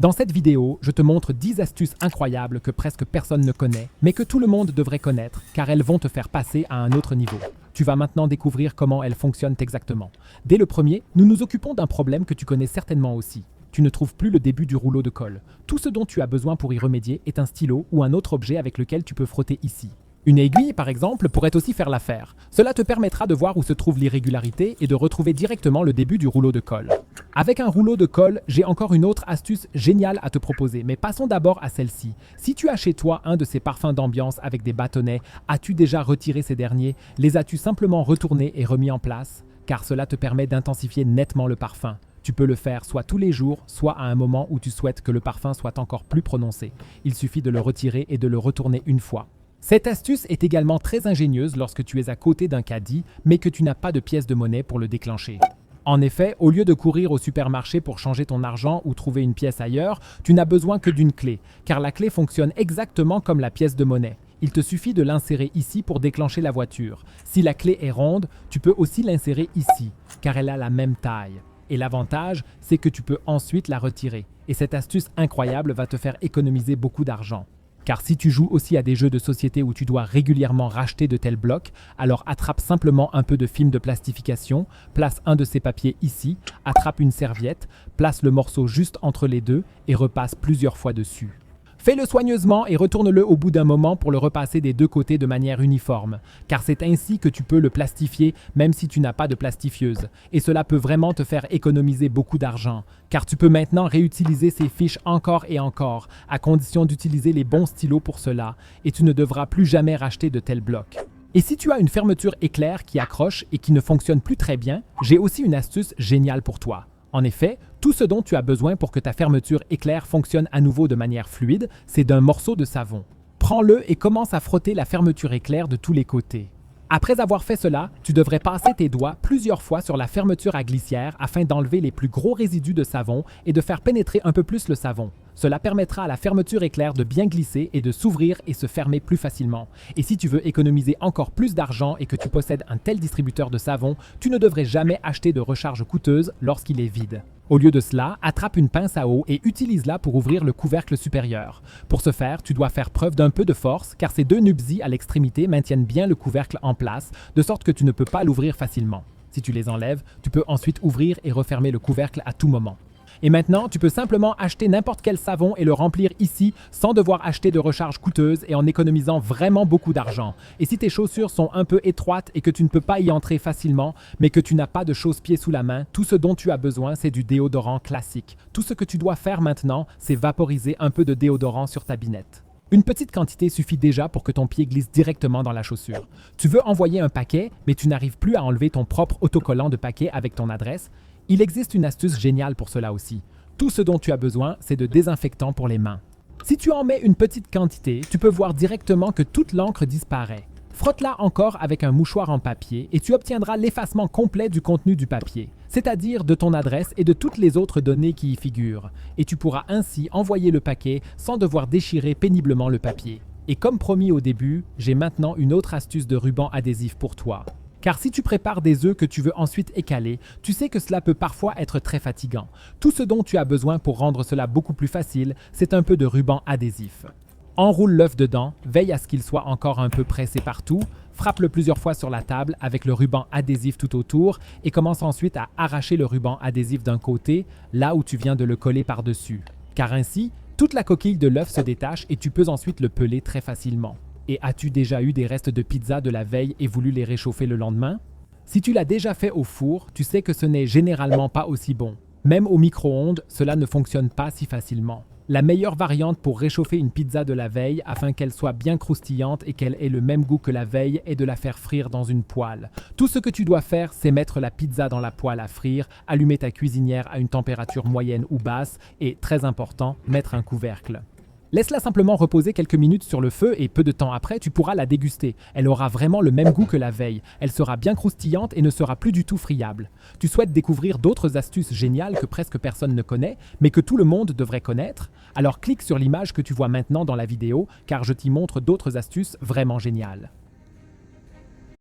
Dans cette vidéo, je te montre 10 astuces incroyables que presque personne ne connaît, mais que tout le monde devrait connaître car elles vont te faire passer à un autre niveau. Tu vas maintenant découvrir comment elles fonctionnent exactement. Dès le premier, nous nous occupons d'un problème que tu connais certainement aussi. Tu ne trouves plus le début du rouleau de colle. Tout ce dont tu as besoin pour y remédier est un stylo ou un autre objet avec lequel tu peux frotter ici. Une aiguille, par exemple, pourrait aussi faire l'affaire. Cela te permettra de voir où se trouve l'irrégularité et de retrouver directement le début du rouleau de colle. Avec un rouleau de colle, j'ai encore une autre astuce géniale à te proposer, mais passons d'abord à celle-ci. Si tu as chez toi un de ces parfums d'ambiance avec des bâtonnets, as-tu déjà retiré ces derniers? Les as-tu simplement retournés et remis en place? Car cela te permet d'intensifier nettement le parfum. Tu peux le faire soit tous les jours, soit à un moment où tu souhaites que le parfum soit encore plus prononcé. Il suffit de le retirer et de le retourner une fois. Cette astuce est également très ingénieuse lorsque tu es à côté d'un caddie, mais que tu n'as pas de pièce de monnaie pour le déclencher. En effet, au lieu de courir au supermarché pour changer ton argent ou trouver une pièce ailleurs, tu n'as besoin que d'une clé, car la clé fonctionne exactement comme la pièce de monnaie. Il te suffit de l'insérer ici pour déclencher la voiture. Si la clé est ronde, tu peux aussi l'insérer ici, car elle a la même taille. Et l'avantage, c'est que tu peux ensuite la retirer. Et cette astuce incroyable va te faire économiser beaucoup d'argent. Car si tu joues aussi à des jeux de société où tu dois régulièrement racheter de tels blocs, alors attrape simplement un peu de film de plastification, place un de ces papiers ici, attrape une serviette, place le morceau juste entre les deux et repasse plusieurs fois dessus. Fais-le soigneusement et retourne-le au bout d'un moment pour le repasser des deux côtés de manière uniforme, car c'est ainsi que tu peux le plastifier même si tu n'as pas de plastifieuse. Et cela peut vraiment te faire économiser beaucoup d'argent, car tu peux maintenant réutiliser ces fiches encore et encore, à condition d'utiliser les bons stylos pour cela, et tu ne devras plus jamais racheter de tels blocs. Et si tu as une fermeture éclair qui accroche et qui ne fonctionne plus très bien, j'ai aussi une astuce géniale pour toi. En effet, tout ce dont tu as besoin pour que ta fermeture éclair fonctionne à nouveau de manière fluide, c'est d'un morceau de savon. Prends-le et commence à frotter la fermeture éclair de tous les côtés. Après avoir fait cela, tu devrais passer tes doigts plusieurs fois sur la fermeture à glissière afin d'enlever les plus gros résidus de savon et de faire pénétrer un peu plus le savon. Cela permettra à la fermeture éclair de bien glisser et de s'ouvrir et se fermer plus facilement. Et si tu veux économiser encore plus d'argent et que tu possèdes un tel distributeur de savon, tu ne devrais jamais acheter de recharge coûteuse lorsqu'il est vide. Au lieu de cela, attrape une pince à eau et utilise-la pour ouvrir le couvercle supérieur. Pour ce faire, tu dois faire preuve d'un peu de force car ces deux nubsies à l'extrémité maintiennent bien le couvercle en place, de sorte que tu ne peux pas l'ouvrir facilement. Si tu les enlèves, tu peux ensuite ouvrir et refermer le couvercle à tout moment. Et maintenant, tu peux simplement acheter n'importe quel savon et le remplir ici sans devoir acheter de recharge coûteuse et en économisant vraiment beaucoup d'argent. Et si tes chaussures sont un peu étroites et que tu ne peux pas y entrer facilement, mais que tu n'as pas de chausse-pied sous la main, tout ce dont tu as besoin, c'est du déodorant classique. Tout ce que tu dois faire maintenant, c'est vaporiser un peu de déodorant sur ta binette. Une petite quantité suffit déjà pour que ton pied glisse directement dans la chaussure. Tu veux envoyer un paquet, mais tu n'arrives plus à enlever ton propre autocollant de paquet avec ton adresse. Il existe une astuce géniale pour cela aussi. Tout ce dont tu as besoin, c'est de désinfectant pour les mains. Si tu en mets une petite quantité, tu peux voir directement que toute l'encre disparaît. Frotte-la encore avec un mouchoir en papier et tu obtiendras l'effacement complet du contenu du papier, c'est-à-dire de ton adresse et de toutes les autres données qui y figurent. Et tu pourras ainsi envoyer le paquet sans devoir déchirer péniblement le papier. Et comme promis au début, j'ai maintenant une autre astuce de ruban adhésif pour toi. Car si tu prépares des œufs que tu veux ensuite écaler, tu sais que cela peut parfois être très fatigant. Tout ce dont tu as besoin pour rendre cela beaucoup plus facile, c'est un peu de ruban adhésif. Enroule l'œuf dedans, veille à ce qu'il soit encore un peu pressé partout, frappe-le plusieurs fois sur la table avec le ruban adhésif tout autour et commence ensuite à arracher le ruban adhésif d'un côté, là où tu viens de le coller par-dessus. Car ainsi, toute la coquille de l'œuf se détache et tu peux ensuite le peler très facilement. Et as-tu déjà eu des restes de pizza de la veille et voulu les réchauffer le lendemain? Si tu l'as déjà fait au four, tu sais que ce n'est généralement pas aussi bon. Même au micro-ondes, cela ne fonctionne pas si facilement. La meilleure variante pour réchauffer une pizza de la veille afin qu'elle soit bien croustillante et qu'elle ait le même goût que la veille est de la faire frire dans une poêle. Tout ce que tu dois faire, c'est mettre la pizza dans la poêle à frire, allumer ta cuisinière à une température moyenne ou basse et, très important, mettre un couvercle. Laisse-la simplement reposer quelques minutes sur le feu et peu de temps après, tu pourras la déguster. Elle aura vraiment le même goût que la veille. Elle sera bien croustillante et ne sera plus du tout friable. Tu souhaites découvrir d'autres astuces géniales que presque personne ne connaît, mais que tout le monde devrait connaître? Alors clique sur l'image que tu vois maintenant dans la vidéo, car je t'y montre d'autres astuces vraiment géniales.